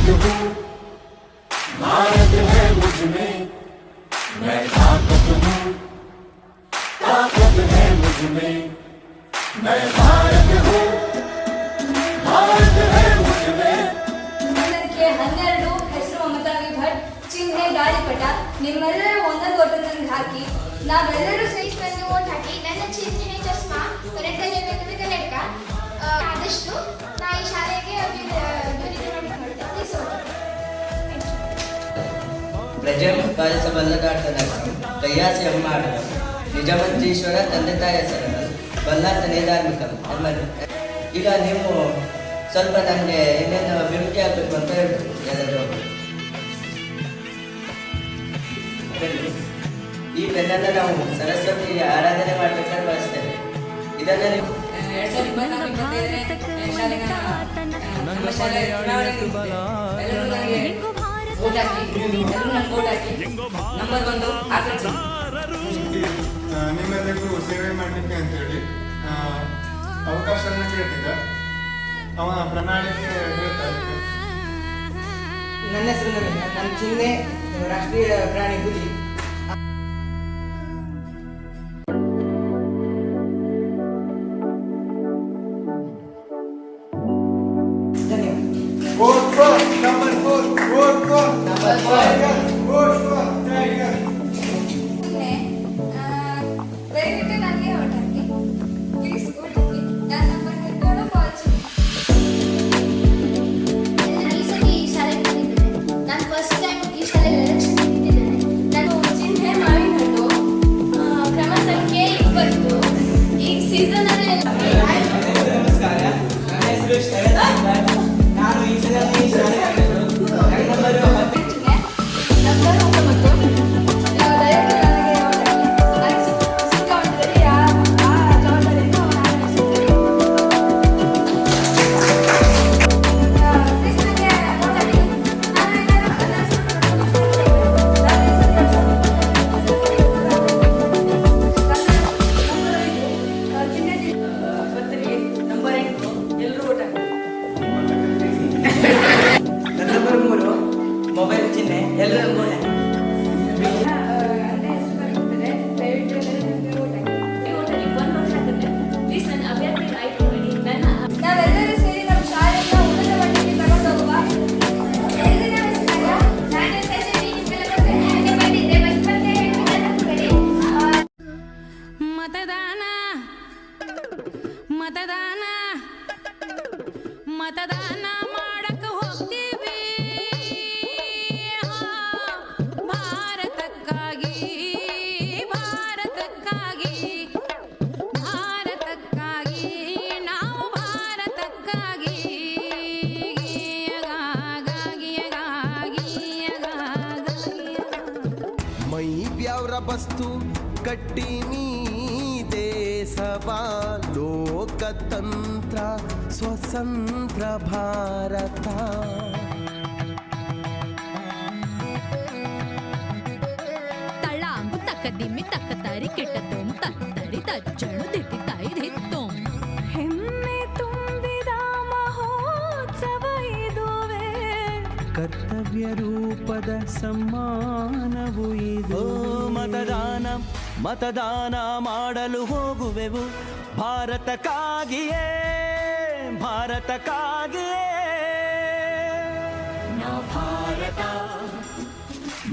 हूँ, भारत है मुझ में, मैं ताकत हूँ, ताकत है मुझ में, मैं भारत हूँ, भारत है मुझ में. ಸಂಖ್ಯೆ 12 ಹೆಸರು ಮಮತಾ ಭಟ್, ಚಿಹ್ನೆ ಗಾಳಿಪಟ. ನಿಮ್ಮೆಲ್ಲರೂ ಒಂದೊಂದು ಓಟು ನನಗೆ ಹಾಕಿ ನಾವೆಲ್ಲರೂ ಶ್ರೇಷ್ಠನ್ನು ಓಟ್ ಹಾಕಿ. ನನ್ನ ಚಿಹ್ನೆ ಚಸ್ಮಾ, ಕರೆಕ್ಟಾಗಿ ಹೇಳ್ಬೇಕಂದ್ರೆ ಕನ್ನಡಕ. ಆದಷ್ಟು ನಾ ಈ ಶಾಲೆಗೆ ಅಭಿವೃದ್ಧಿ ಮಾಡ್ತೀನಿ. ಪ್ರಜೆಯನ್ನು ಪಾಲಿಸಬಲ್ಲದಾಟನಕ್ಕಂ ಕೈಯಾಸಿ ಅಮ್ಮಾಡಲು ನಿಜಮಂತ್ರೀಶ್ವರ ತಂದೆ ತಾಯಿಯ ಹೆಸರನ್ನು ಬಲ್ಲಾತನೇ ಧಾರ್ಮಿಕಂ ಎಂಬುದು. ಈಗ ನೀವು ಸ್ವಲ್ಪ ನನಗೆ ಇನ್ನೇನು ಅಭಿವೃದ್ಧಿ ಆಗಬೇಕು ಅಂತ ಹೇಳ್ಬೋದು. ಎಲ್ಲರೂ ಈ ಪೆನ್ನನ್ನು ನಾವು ಸರಸ್ವತಿ ಆರಾಧನೆ ಮಾಡಬೇಕಾದ್ರೆ ಬಳಸ್ತೇವೆ. ಇದನ್ನು ನೀವು 2024-25 ಶಾಲೆಗೆ ನಮ್ಮ ಶಾಲೆ ಚುನಾವಣೆ ಎಲ್ಲರೂ ನನಗೆ ವೋಟ್ ಹಾಕಿ, ಎಲ್ಲರೂ ನನಗೆ ವೋಟ್ ಹಾಕಿ. ನಂಬರ್ 1 ಆಕಾಂಕ್ಷಿ. ನಿಮ್ಮೆಲ್ಲರಿಗೂ ಸೇವೆ ಮಾಡಲಿಕ್ಕೆ ಅಂತೇಳಿ ಅವಕಾಶವನ್ನು ಕೇಳ್ತಿದ್ದ. ಅವನ ಪ್ರಣಾಳಿಕೆ ಹೇಳ್ತಾರೆ. ನನ್ನ ಹೆಸರು ನವೀನ. ನನ್ನ ಚಿಹ್ನೆ ರಾಷ್ಟ್ರೀಯ ಪ್ರಾಣಿ ಹುಲಿ. ದಯವಿಟ್ಟು ನನಗೆ ವೋಟ್ ಹಾಕಿ, ಪ್ಲೀಸ್ ವೋಟ್ ಹಾಕಿ. ನನ್ನ ನಂಬರ್ ಹಿಡ್ಕೊಂಡು ಪಾಲಿಸಿ. ಈ ಸತಿ ಈ ಶಾಲೆಗೆ ಬಂದಿದ್ದೇನೆ. ನಾನು ಫಸ್ಟ್ ಟೈಮ್ ಈ ಶಾಲೆಗೆ ಎಲೆಕ್ಷನ್ ನಿಂತಿದ್ದೇನೆ. ನಾನು ಚಿಹ್ನೆ ಮಾವಿನ ಹಣ್ಣು, ಕ್ರಮ ಸಂಖ್ಯೆ 20. ಈ ಸೀಸನ್ ಅಲ್ಲಿ ನಮಸ್ಕಾರ, ನನ್ನ ಹೆಸರು ಶರತ್ ಅಂತ. ನಾನು ಈ ಸಲ ಈ ಶಾಲೆಗೆ ಬಂದಿದ್ದು. ನನ್ನ ನಂಬರು 10. ಚಿಹ್ನೆ ನಂಬರ್ 9. ದಯವಿಟ್ಟು ನನಗೆ ವೋಟ್ ಹಾಕಿ. ನನಗೆ ಸಿಕ್ಕಾಪಟ್ಟೆ ಆ ಜವಾಬ್ದಾರಿಯನ್ನು ನಾನು ನಡೆಸುತ್ತೇನೆ. ಪ್ಲೀಸ್ ನನಗೆ ವೋಟ್ ಹಾಕಿ. ನಾನು ಏನಾದರೂ ನನ್ನ ನಂಬರ್ 8 ಎಲ್ಲರೂ ವೋಟ್ ಹಾಕಿ. ನನ್ನ ನಂಬರ್ 3 ಮೊಬೈಲ್ ಚಿಹ್ನೆ ಎಲ್ಲರೂ ಓಟ್ ಹಾಕಿ. ನನ್ನ ಹೆಸರು ಬರುತ್ತದೆ. ದಯವಿಟ್ಟು ಎಲ್ಲರೂ ನನಗೆ ವೋಟ್ ಹಾಕಿ. ಪ್ಲೀಸ್ ನನ್ನ ಅಭ್ಯರ್ಥಿ ಆಯ್ಕೆ ಮಾಡಿ. ನನ್ನ ನಾವೆಲ್ಲರೂ ಸೇರಿ ನಮ್ಮ ಶಾಲೆಯಿಂದ ಉನ್ನತ ಮಟ್ಟಕ್ಕೆ ತಗೊಂಡು ಹೋಗುವ. ಎಲ್ಲಿ ನಮ್ಮ ಹೆಸರಲ್ಲ? ನಾನು ಸೆಷನ್ ನಿಮ್ಮೆಲ್ಲರಿಗೂ ಬಂದಿದ್ದೆ. ಬಂದ್ಬಂದೆ ಹೇಳ್ಬಿಡಿ. ಮತದಾನ ಮತದಾನ ಮತದಾನ ಮಾಡಕ ಹೋಗ್ತೀವಿ ಭಾರತಕ್ಕಾಗಿ ಭಾರತಕ್ಕಾಗಿ ಭಾರತಕ್ಕಾಗಿ ನಾವು ಭಾರತಕ್ಕಾಗಿ ಮೈ ಬ್ಯಾವ್ರ ಬಸ್ತು ಕಟ್ಟಿನಿ ದೇಶವ ಲೋಕತಂತ್ರ ಸ್ವತಂತ್ರ ಭಾರತ ತಳಾಂಗು ತಕ್ಕದಿಮ್ಮಿ ತಕ್ಕ ತಾರಿ ಕೆಟ್ಟತೋಂ ತತ್ತರಿ ತಜ್ಜಣು ದಿಟ್ಟಿ ತಾಯಿ ದಿತ್ತೋಂ ಹೆಮ್ಮೆ ತುಂಬಿದ ಮಹೋತ್ಸವ ಇದುವೇ ಕರ್ತವ್ಯ ರೂಪದ ಸಮ್ಮಾನವು ಇದು. ಮತದಾನ ಮತದಾನ ಮಾಡಲು ಹೋಗುವೆವು ಭಾರತಕ್ಕಾಗಿಯೇ ಭಾರತಕ್ಕಾಗಿಯೇ. ನಾ ಭಾರತ,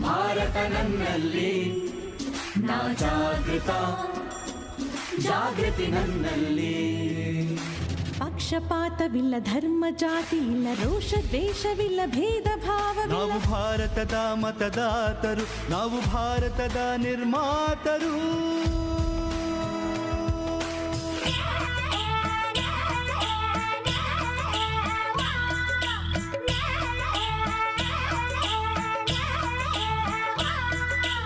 ಭಾರತ ನನ್ನಲ್ಲಿ, ನಾ ಜಾಗೃತ, ಜಾಗೃತಿ ನನ್ನಲ್ಲಿ. ಪಕ್ಷಪಾತವಿಲ್ಲ, ಧರ್ಮ ಜಾತಿ ಇಲ್ಲ, ರೋಷ ದ್ವೇಷವಿಲ್ಲ, ಭೇದ ಭಾವವಿಲ್ಲ. ನಾವು ಭಾರತದ ಮತದಾತರು, ನಾವು ಭಾರತದ ನಿರ್ಮಾತರು.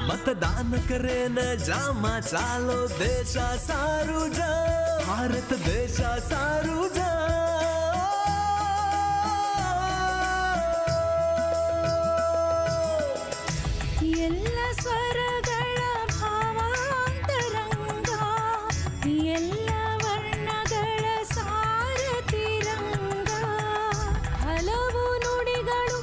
मतदान करेन जामा चालो देशा सारू जा, भारत देशा सारू जा. ಎಲ್ಲ ಸ್ವರಗಳ ಭಾವಾಂತರಂಗ, ಎಲ್ಲ ವರ್ಣಗಳ ಸಾರತಿರಂಗ, ಹಲವು ನುಡಿಗಳು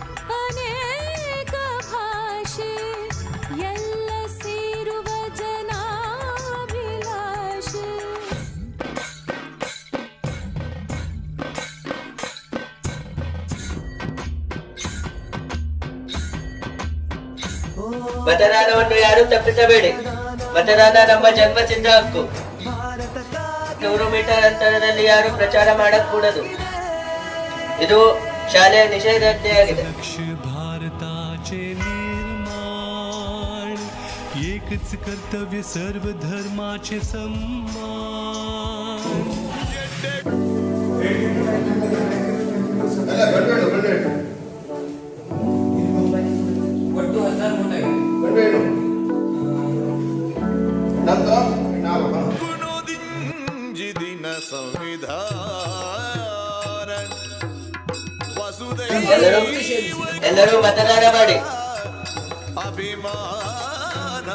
ಮತದಾನವನ್ನು ಯಾರು ತಪ್ಪಿಸಬೇಡಿ. ಮತದಾನ ನಮ್ಮ ಜನ್ಮಸಿದ್ಧ ಹಕ್ಕು. 100 ಮೀಟರ್ ಅಂತರದಲ್ಲಿ ಯಾರು ಪ್ರಚಾರ ಮಾಡಕೂಡದು. ಇದು ಶಾಲೆಯ ನಿಷೇಧಾಜ್ಞೆಯಾಗಿದೆ. भारताचे निर्माण एकच कर्तव्य सर्व धर्माचे सम्मान. ಒಟ್ಟು 13 गुणोदिंजिदिन संविधान ಎಲ್ಲರೂ ಮತದಾನ ಮಾಡಿ. अभिमान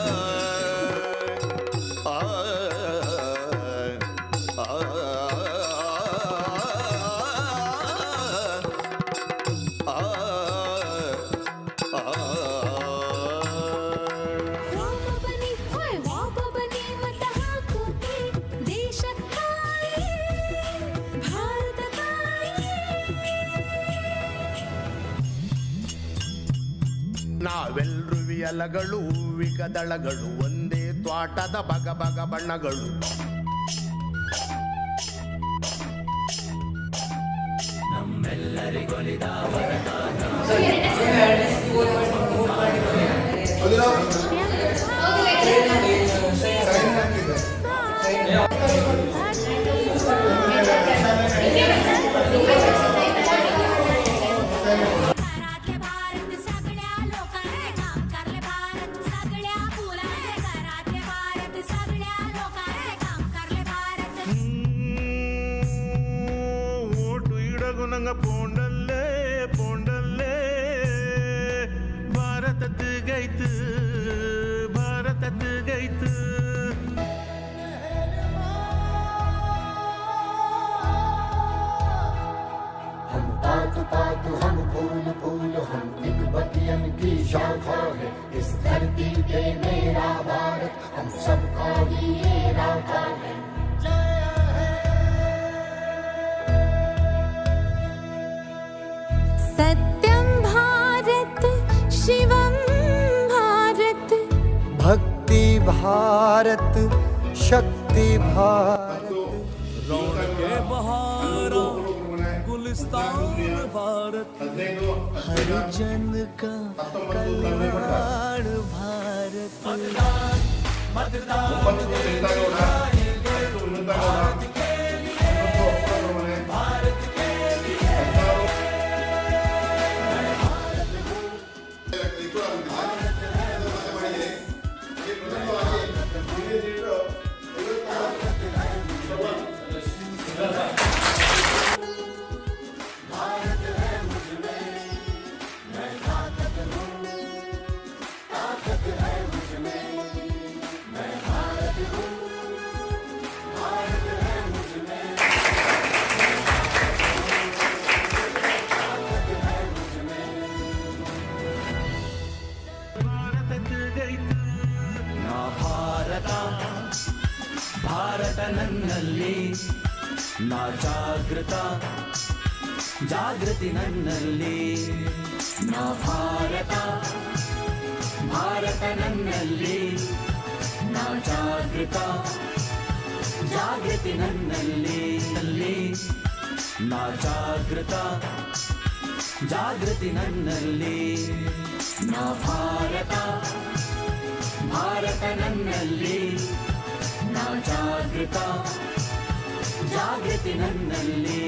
ನಾವೆಲ್ರು ವಿಯಲಗಳು ವಿಗದಳಗಳು ಒಂದೇ ತ್ವಾಟದ ಬಗ ಬಗ ಬಣ್ಣಗಳು. ಓಟು ಇಡಗು ನಂಗ ಪೋಂಡಲ್ಲೇ ಪೋಂಡಲ್ಲೇ ಭಾರತದ ಗೈತು ಭಾರತದ ಗೈತು. हम पात पात हम फूल फूल हम एक बतियन की शाखा है. इस धरती पे मेरा भारत हम सबका ही ये राजा है. सत्यं भारत शिवं भारत भक्ति भारत शक्ति भारत रौनके बहारा गुलिस्तान भारत हर जन का कल्याण भारत. ಭಾರತ ನನ್ನಲ್ಲಿ ನಾ ಜಾಗೃತ ಜಾಗೃತಿ ನನ್ನಲ್ಲಿ ನಾ ಭಾರತ ಭಾರತ ನನ್ನಲ್ಲಿ ನಾ ಜಾಗೃತ ಜಾಗೃತಿ ನನ್ನಲ್ಲಿ ನಾ ಜಾಗೃತ ಜಾಗೃತಿ ನನ್ನಲ್ಲಿ ನಾ ಭಾರತ ಭಾರತ ನನ್ನಲ್ಲಿ ನಾ ಜಾಗೃತ ಜಾಗೃತಿ ನನ್ನಲ್ಲಿ